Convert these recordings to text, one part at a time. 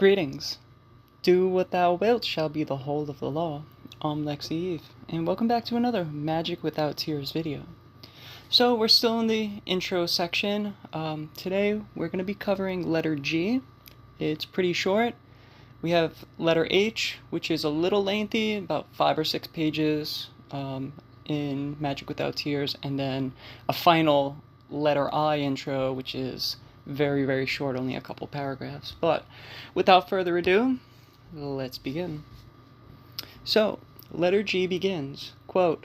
Greetings. Do what thou wilt shall be the whole of the law. I'm Lexi Eve, and welcome back to another Magick Without Tears video. So we're still in the intro section. Today we're going to be covering letter G. It's pretty short. We have letter H, which is a little lengthy, about 5 or 6 pages in Magick Without Tears, and then a final letter I intro, which is very, very short, only a couple paragraphs. But without further ado, let's begin. So, letter G begins, quote,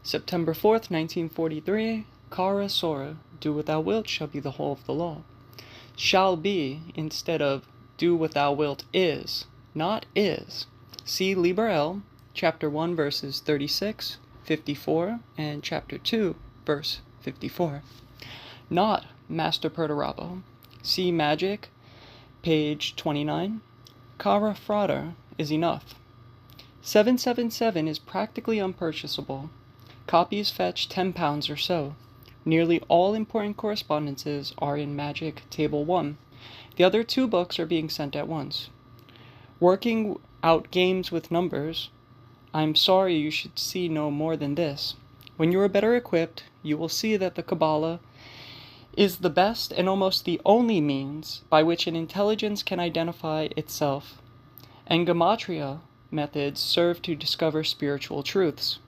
September 4th, 1943, Kara Sora, do what thou wilt shall be the whole of the law. Shall be, instead of do what thou wilt is, not is. See Liber L, chapter 1, verses 36, 54, and chapter 2, verse 54. Not Master Perturabo. See Magick, page 29. Kara Frater is enough. 777 is practically unpurchasable. Copies fetch £10 or so. Nearly all important correspondences are in Magick Table 1. The other 2 books are being sent at once. Working out games with numbers, I'm sorry you should see no more than this. When you are better equipped, you will see that the Qabalah is the best and almost the only means by which an intelligence can identify itself, and Gematria methods serve to discover spiritual truths.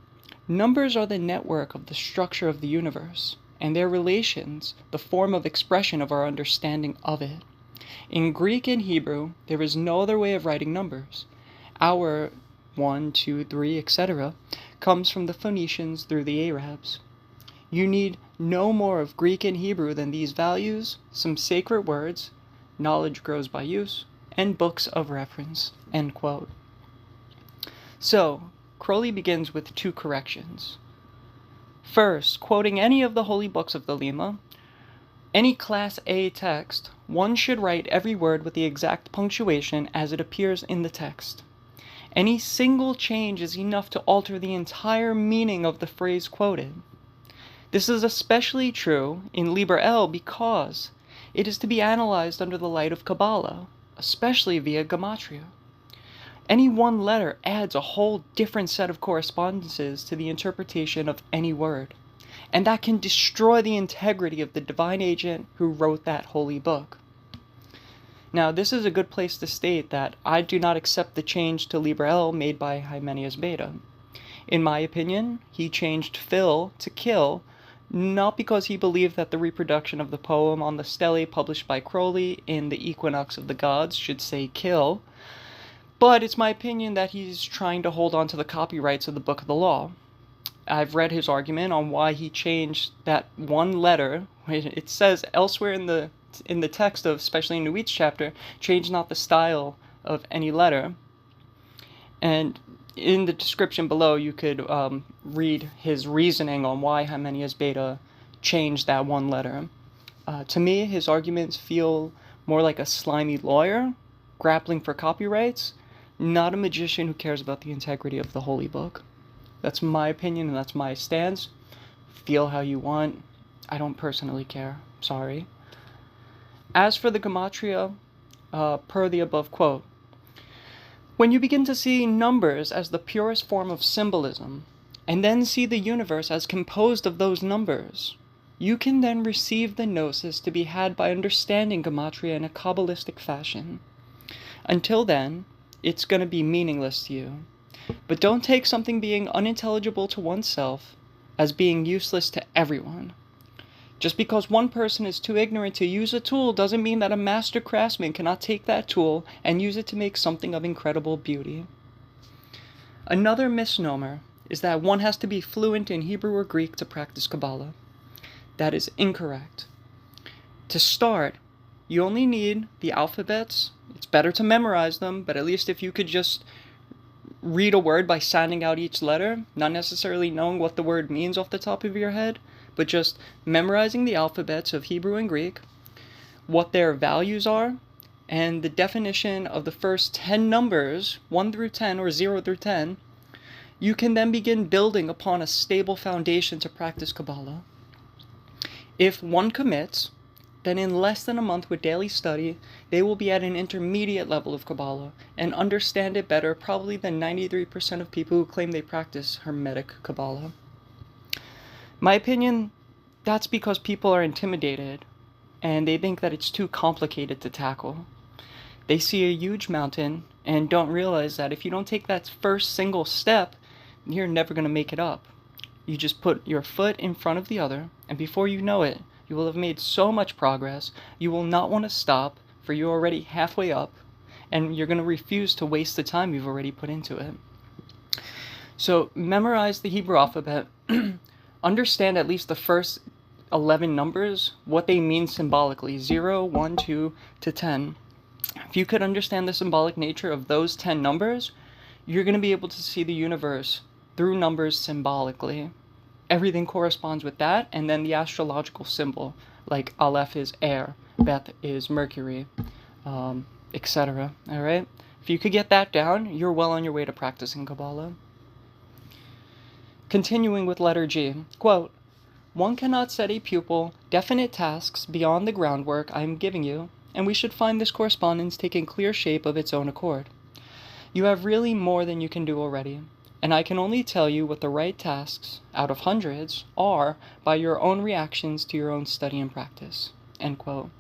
Numbers are the network of the structure of the universe, and their relations the form of expression of our understanding of it. In Greek and Hebrew, there is no other way of writing numbers. Our 1, 2, 3, etc. comes from the Phoenicians through the Arabs. You need no more of Greek and Hebrew than these values, some sacred words, knowledge grows by use, and books of reference. End quote. So, Crowley begins with 2 corrections. First, quoting any of the holy books of the Lema, any Class A text, one should write every word with the exact punctuation as it appears in the text. Any single change is enough to alter the entire meaning of the phrase quoted. This is especially true in Liber L because it is to be analyzed under the light of Qabalah, especially via Gematria. Any one letter adds a whole different set of correspondences to the interpretation of any word, and that can destroy the integrity of the divine agent who wrote that holy book. Now, this is a good place to state that I do not accept the change to Liber L made by Hymenaeus Beta. In my opinion, he changed fill to kill, not because he believed that the reproduction of the poem on the stele published by Crowley in the Equinox of the Gods should say kill, but it's my opinion that he's trying to hold on to the copyrights of the Book of the Law. I've read his argument on why he changed that one letter. It says elsewhere in the text of, especially in Nuit's chapter, change not the style of any letter. And in the description below, you could read his reasoning on why Hymenaeus Beta changed that one letter. To me, his arguments feel more like a slimy lawyer grappling for copyrights, not a magician who cares about the integrity of the holy book. That's my opinion and that's my stance. Feel how you want. I don't personally care. Sorry. As for the Gematria, per the above quote, when you begin to see numbers as the purest form of symbolism, and then see the universe as composed of those numbers, you can then receive the gnosis to be had by understanding Gematria in a Kabbalistic fashion. Until then, it's going to be meaningless to you. But don't take something being unintelligible to oneself as being useless to everyone. Just because one person is too ignorant to use a tool doesn't mean that a master craftsman cannot take that tool and use it to make something of incredible beauty. Another misnomer is that one has to be fluent in Hebrew or Greek to practice Qabalah. That is incorrect. To start, you only need the alphabets. It's better to memorize them, but at least if you could just read a word by sounding out each letter, not necessarily knowing what the word means off the top of your head, but just memorizing the alphabets of Hebrew and Greek, what their values are, and the definition of the first 10 numbers, 1 through 10 or 0 through 10, you can then begin building upon a stable foundation to practice Qabalah. If one commits, then in less than a month with daily study, they will be at an intermediate level of Qabalah and understand it better probably than 93% of people who claim they practice Hermetic Qabalah. My opinion, that's because people are intimidated and they think that it's too complicated to tackle. They see a huge mountain and don't realize that if you don't take that first single step, you're never going to make it up. You just put your foot in front of the other, and before you know it, you will have made so much progress, you will not want to stop, for you're already halfway up, and you're going to refuse to waste the time you've already put into it. So memorize the Hebrew alphabet, understand at least the first 11 numbers, what they mean symbolically, 0, 1, 2 to 10. If you could understand the symbolic nature of those 10 numbers, you're going to be able to see the universe through numbers symbolically. Everything corresponds with that, and then the astrological symbol, like Aleph is air, Beth is Mercury, etc. Alright? If you could get that down, you're well on your way to practicing Qabalah. Continuing with letter G, quote, "One cannot set a pupil definite tasks beyond the groundwork I am giving you, and we should find this correspondence taking clear shape of its own accord. You have really more than you can do already, and I can only tell you what the right tasks, out of hundreds, are by your own reactions to your own study and practice." End quote.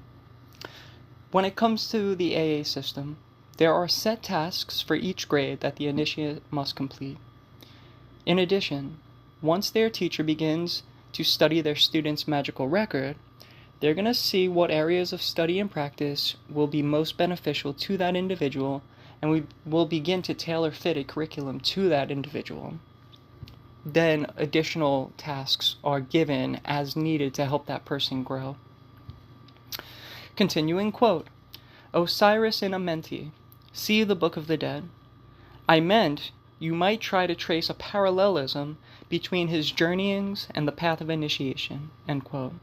When it comes to the AA system, there are set tasks for each grade that the initiate must complete. In addition, once their teacher begins to study their student's magical record, they're going to see what areas of study and practice will be most beneficial to that individual, and we will begin to tailor fit a curriculum to that individual. Then additional tasks are given as needed to help that person grow. Continuing quote, "Osiris in Amenti, see the Book of the Dead. I meant you might try to trace a parallelism between his journeyings and the path of initiation." End quote.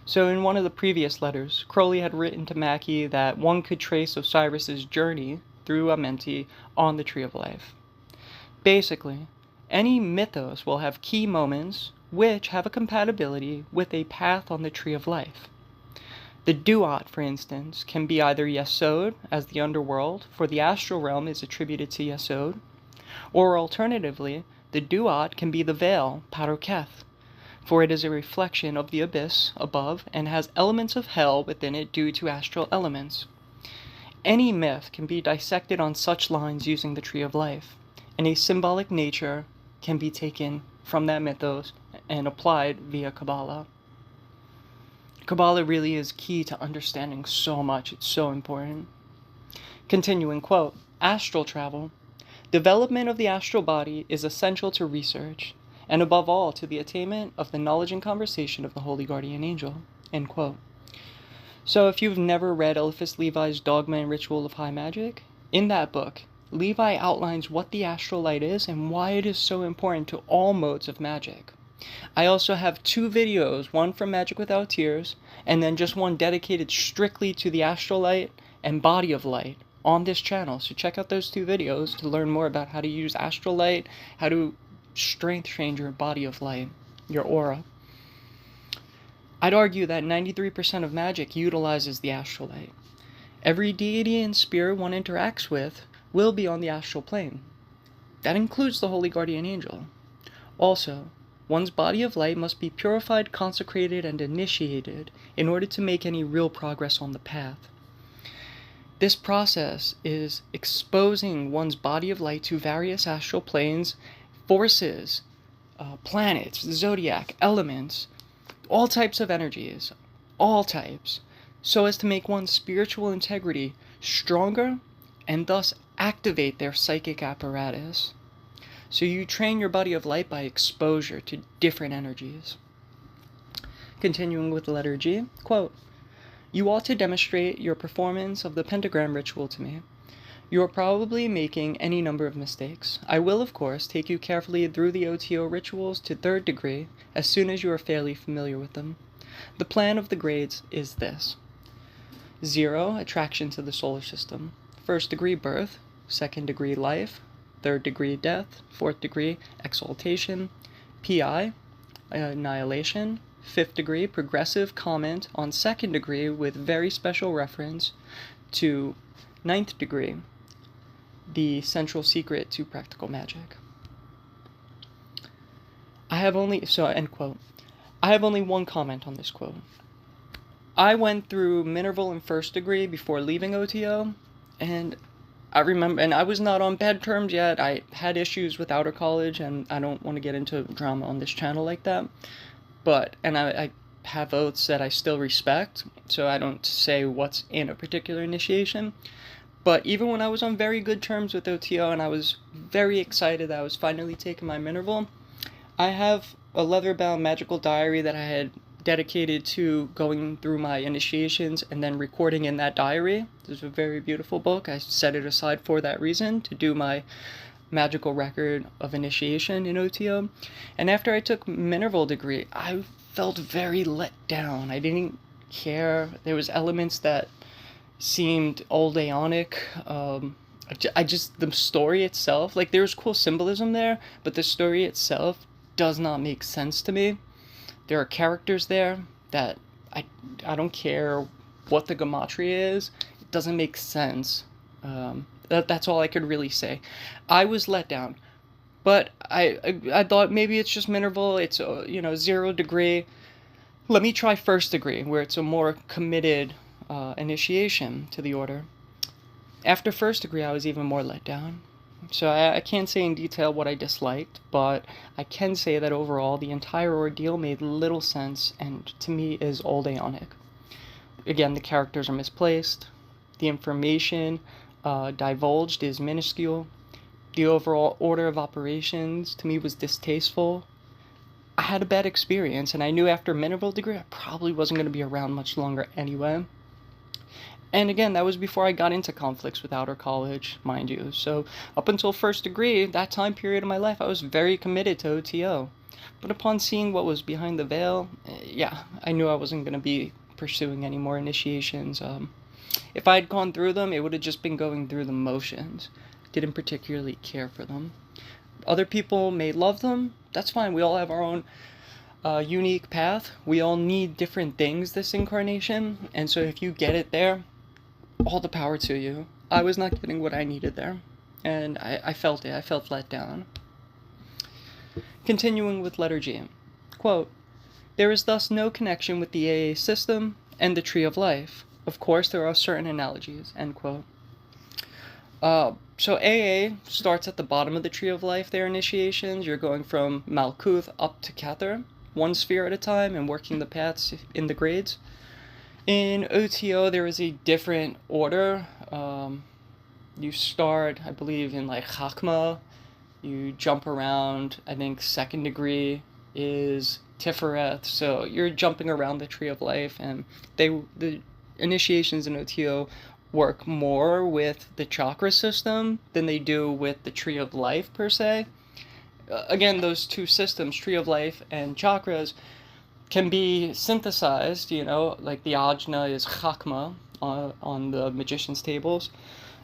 So in one of the previous letters, Crowley had written to Mackie that one could trace Osiris's journey through Amenti on the Tree of Life. Basically, any mythos will have key moments which have a compatibility with a path on the Tree of Life. The Duat, for instance, can be either Yesod, as the underworld, for the astral realm is attributed to Yesod, or alternatively, the Duat can be the veil, Paroketh, for it is a reflection of the abyss above and has elements of hell within it due to astral elements. Any myth can be dissected on such lines using the Tree of Life, and a symbolic nature can be taken from that mythos and applied via Qabalah. Qabalah really is key to understanding so much. It's so important. Continuing quote, "Astral travel. Development of the astral body is essential to research, and above all to the attainment of the knowledge and conversation of the Holy Guardian Angel." End quote. So if you've never read Eliphas Levi's Dogma and Ritual of High Magic, in that book, Levi outlines what the astral light is and why it is so important to all modes of magic. I also have 2 videos, one from Magick Without Tears, and then just one dedicated strictly to the astral light and body of light on this channel. So check out those 2 videos to learn more about how to use astral light, how to strength change your body of light, your aura. I'd argue that 93% of magic utilizes the astral light. Every deity and spirit one interacts with will be on the astral plane. That includes the Holy Guardian Angel. Also, one's body of light must be purified, consecrated, and initiated in order to make any real progress on the path. This process is exposing one's body of light to various astral planes, forces, planets, zodiac, elements, all types of energies, all types, so as to make one's spiritual integrity stronger and thus activate their psychic apparatus. So you train your body of light by exposure to different energies. Continuing with the letter G, quote, "You ought to demonstrate your performance of the pentagram ritual to me. You are probably making any number of mistakes. I will, of course, take you carefully through the OTO rituals to 3rd degree as soon as you are fairly familiar with them. The plan of the grades is this. 0, attraction to the solar system. 1st degree, birth. 2nd degree, life. 3rd degree, death. 4th degree, exaltation. PI, annihilation. 5th degree, progressive comment on 2nd degree with very special reference to 9th degree, the central secret to practical magic. End quote. I have only one comment on this quote. I went through Minerval in 1st degree before leaving OTO, and I remember, and I was not on bad terms yet. I had issues with outer college, and I don't want to get into drama on this channel like that. But, and I have oaths that I still respect, so I don't say what's in a particular initiation. But even when I was on very good terms with OTO, and I was very excited that I was finally taking my Minerval, I have a leather-bound magical diary that I had dedicated to going through my initiations and then recording in that diary. This is a very beautiful book. I set it aside for that reason, to do my magical record of initiation in OTO. And after I took Minerval degree, I felt very let down. I didn't care. There was elements that seemed old Aeonic. The story itself, like, there's cool symbolism there, but the story itself does not make sense to me. There are characters there that I don't care what the Gematria is. It doesn't make sense. That's all I could really say. I was let down, but I thought maybe it's just Minerval. It's 0 degree. Let me try 1st degree, where it's a more committed initiation to the order. After 1st degree, I was even more let down. So I can't say in detail what I disliked, but I can say that overall the entire ordeal made little sense and to me is old Aeonic. Again, the characters are misplaced, the information divulged is minuscule, the overall order of operations to me was distasteful. I had a bad experience, and I knew after Minerval degree I probably wasn't going to be around much longer anyway. And again, that was before I got into conflicts with outer college, mind you. So up until 1st degree, that time period of my life, I was very committed to OTO. But upon seeing what was behind the veil, I knew I wasn't going to be pursuing any more initiations. If I had gone through them, it would have just been going through the motions. Didn't particularly care for them. Other people may love them. That's fine. We all have our own unique path. We all need different things this incarnation. And so if you get it there, all the power to you. I was not getting what I needed there, and I felt it. I felt let down. Continuing with letter G. Quote, there is thus no connection with the AA system and the Tree of Life. Of course, there are certain analogies, end quote. So AA starts at the bottom of the Tree of Life, their initiations. You're going from Malkuth up to Cather, one sphere at a time, and working the paths in the grades. In OTO, there is a different order. You start, I believe, in like Chakma. You jump around. I think 2nd degree is Tifereth. So you're jumping around the Tree of Life, and the initiations in OTO work more with the chakra system than they do with the Tree of Life per se. Again, those two systems, Tree of Life and chakras, can be synthesized, like the ajna is chakma on the magician's tables.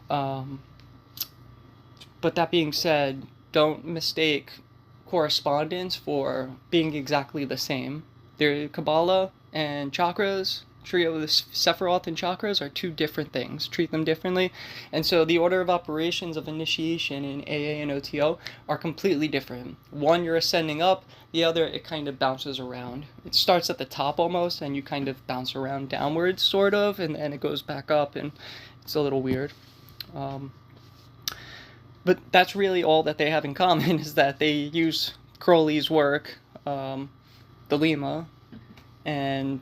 But that being said, don't mistake correspondence for being exactly the same. Qabalah and chakras, trio, the Sephiroth and chakras are two different things. Treat them differently. And so the order of operations of initiation in AA and OTO are completely different. One, you're ascending up. The other, it kind of bounces around. It starts at the top almost, and you kind of bounce around downwards, sort of, and it goes back up, and it's a little weird. But that's really all that they have in common, is that they use Crowley's work, the Lima, and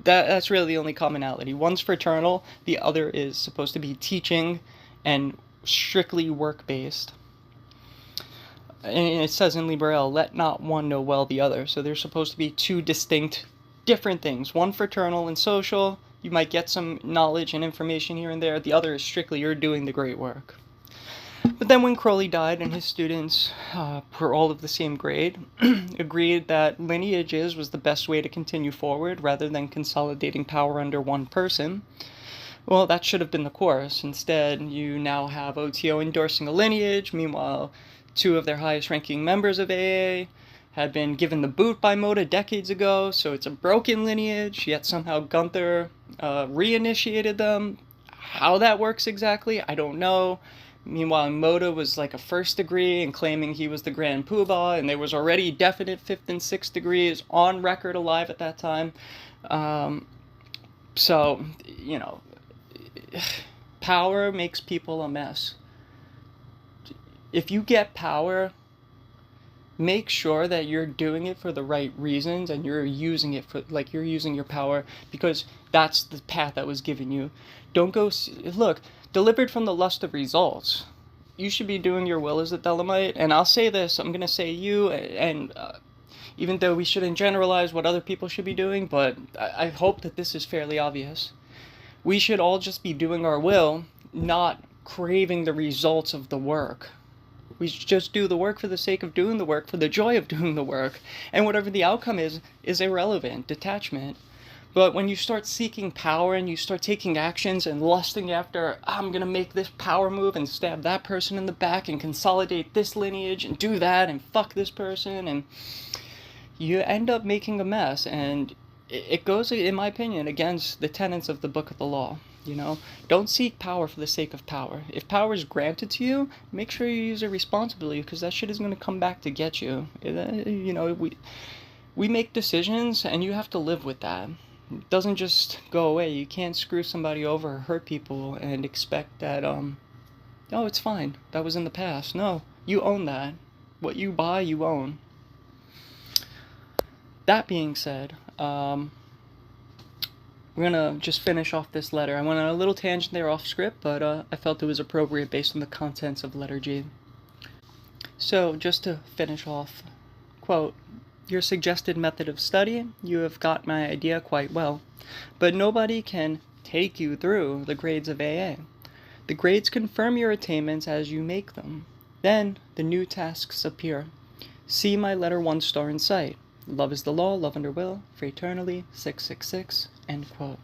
that's really the only commonality. One's fraternal, the other is supposed to be teaching and strictly work-based. And it says in Liberal, let not one know well the other. So they're supposed to be two distinct, different things. One fraternal and social, you might get some knowledge and information here and there. The other is strictly you're doing the great work. But then when Crowley died and his students were all of the same grade, agreed that lineages was the best way to continue forward rather than consolidating power under one person, well, that should have been the course. Instead, you now have OTO endorsing a lineage. Meanwhile, two of their highest ranking members of AA had been given the boot by Moda decades ago, so it's a broken lineage, yet somehow Gunther reinitiated them. How that works exactly, I don't know. Meanwhile, Moda was like a first degree and claiming he was the Grand Poobah, and there was already definite 5th and 6th degrees on record alive at that time. So, you know, power makes people a mess. If you get power, make sure that you're doing it for the right reasons and you're using it for, like, you're using your power because that's the path that was given you. Don't go, look, delivered from the lust of results. You should be doing your will as a Thelemite, and I'll say this, I'm going to say you, and even though we shouldn't generalize what other people should be doing, but I hope that this is fairly obvious. We should all just be doing our will, not craving the results of the work. We should just do the work for the sake of doing the work, for the joy of doing the work. And whatever the outcome is irrelevant, detachment. But when you start seeking power and you start taking actions and lusting after, I'm going to make this power move and stab that person in the back and consolidate this lineage and do that and fuck this person, and you end up making a mess. And it goes, in my opinion, against the tenets of the Book of the Law. You know, don't seek power for the sake of power. If power is granted to you, make sure you use it responsibly, because that shit is going to come back to get you. You know, we make decisions, and you have to live with that. It doesn't just go away. You can't screw somebody over or hurt people and expect that, oh, it's fine. That was in the past. No, you own that. What you buy, you own. That being said, we're going to just finish off this letter. I went on a little tangent there off script, but I felt it was appropriate based on the contents of letter G. So, just to finish off, quote, "Your suggested method of study, you have got my idea quite well, but nobody can take you through the grades of AA. The grades confirm your attainments as you make them. Then, the new tasks appear. See my letter 1 star in sight. Love is the law, love under will, fraternally, 666, end quote.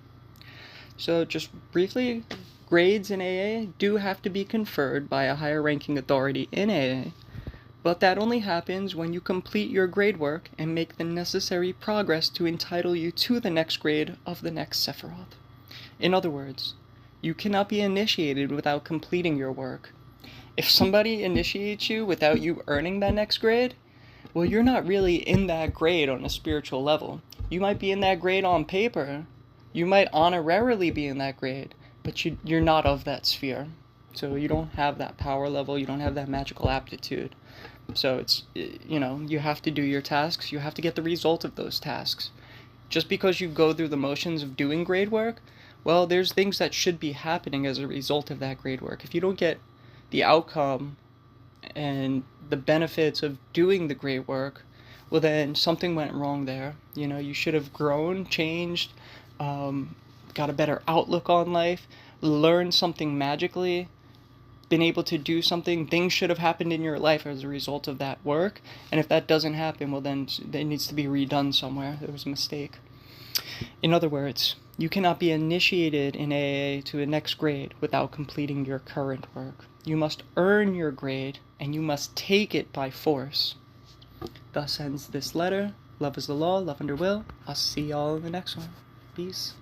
So just briefly, grades in AA do have to be conferred by a higher ranking authority in AA, but that only happens when you complete your grade work and make the necessary progress to entitle you to the next grade of the next Sephiroth. In other words, you cannot be initiated without completing your work. If somebody initiates you without you earning that next grade, well, you're not really in that grade on a spiritual level. You might be in that grade on paper. You might honorarily be in that grade, but you're not of that sphere. So you don't have that power level. You don't have that magical aptitude. So it's, you know, you have to do your tasks. You have to get the result of those tasks. Just because you go through the motions of doing grade work, well, there's things that should be happening as a result of that grade work. If you don't get the outcome and the benefits of doing the great work, well, then something went wrong there. You know, you should have grown, changed, got a better outlook on life, learned something magically, been able to do something. Things should have happened in your life as a result of that work. And if that doesn't happen, well, then it needs to be redone somewhere. There was a mistake. In other words, you cannot be initiated in AA to a next grade without completing your current work. You must earn your grade, and you must take it by force. Thus ends this letter. Love is the law, love under will. I'll see y'all in the next one. Peace.